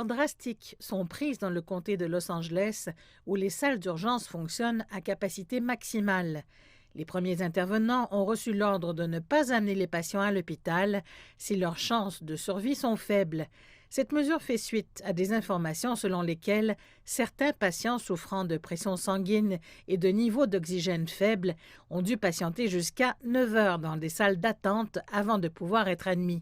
Drastiques sont prises dans le comté de Los Angeles où les salles d'urgence fonctionnent à capacité maximale. Les premiers intervenants ont reçu l'ordre de ne pas amener les patients à l'hôpital si leurs chances de survie sont faibles. Cette mesure fait suite à des informations selon lesquelles certains patients souffrant de pression sanguine et de niveau d'oxygène faible ont dû patienter jusqu'à 9 heures dans des salles d'attente avant de pouvoir être admis.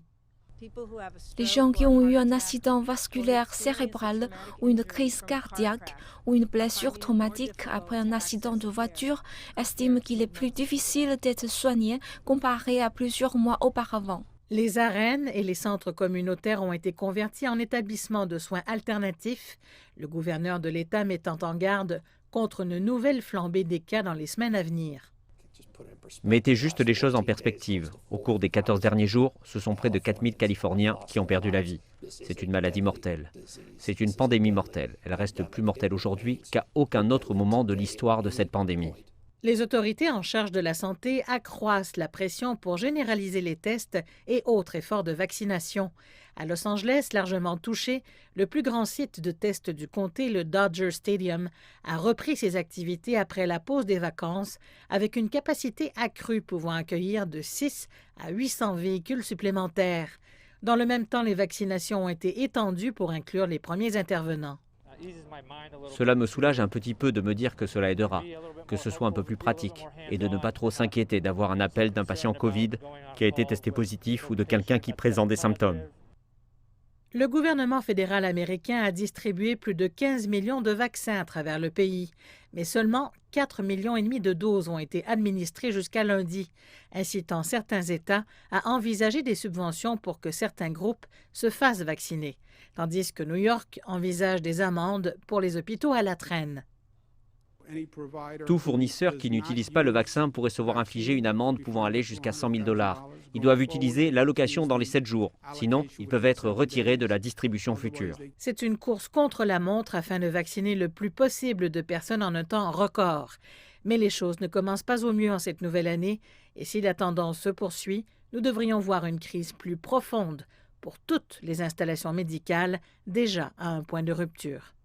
Les gens qui ont eu un accident vasculaire cérébral ou une crise cardiaque ou une blessure traumatique après un accident de voiture estiment qu'il est plus difficile d'être soigné comparé à plusieurs mois auparavant. Les arènes et les centres communautaires ont été convertis en établissements de soins alternatifs, le gouverneur de l'État mettant en garde contre une nouvelle flambée des cas dans les semaines à venir. Mettez juste les choses en perspective. Au cours des 14 derniers jours, ce sont près de 4000 Californiens qui ont perdu la vie. C'est une maladie mortelle. C'est une pandémie mortelle. Elle reste plus mortelle aujourd'hui qu'à aucun autre moment de l'histoire de cette pandémie. Les autorités en charge de la santé accroissent la pression pour généraliser les tests et autres efforts de vaccination. À Los Angeles, largement touché, le plus grand site de tests du comté, le Dodger Stadium, a repris ses activités après la pause des vacances avec une capacité accrue pouvant accueillir de 6 à 800 véhicules supplémentaires. Dans le même temps, les vaccinations ont été étendues pour inclure les premiers intervenants. Cela me soulage un petit peu de me dire que cela aidera, que ce soit un peu plus pratique, et de ne pas trop s'inquiéter d'avoir un appel d'un patient Covid qui a été testé positif ou de quelqu'un qui présente des symptômes. Le gouvernement fédéral américain a distribué plus de 15 millions de vaccins à travers le pays, mais seulement 4,5 millions de doses ont été administrées jusqu'à lundi, incitant certains États à envisager des subventions pour que certains groupes se fassent vacciner, tandis que New York envisage des amendes pour les hôpitaux à la traîne. Tout fournisseur qui n'utilise pas le vaccin pourrait se voir infliger une amende pouvant aller jusqu'à 100 000 $. Ils doivent utiliser l'allocation dans les 7 jours. Sinon, ils peuvent être retirés de la distribution future. C'est une course contre la montre afin de vacciner le plus possible de personnes en un temps record. Mais les choses ne commencent pas au mieux en cette nouvelle année et si la tendance se poursuit, nous devrions voir une crise plus profonde pour toutes les installations médicales déjà à un point de rupture.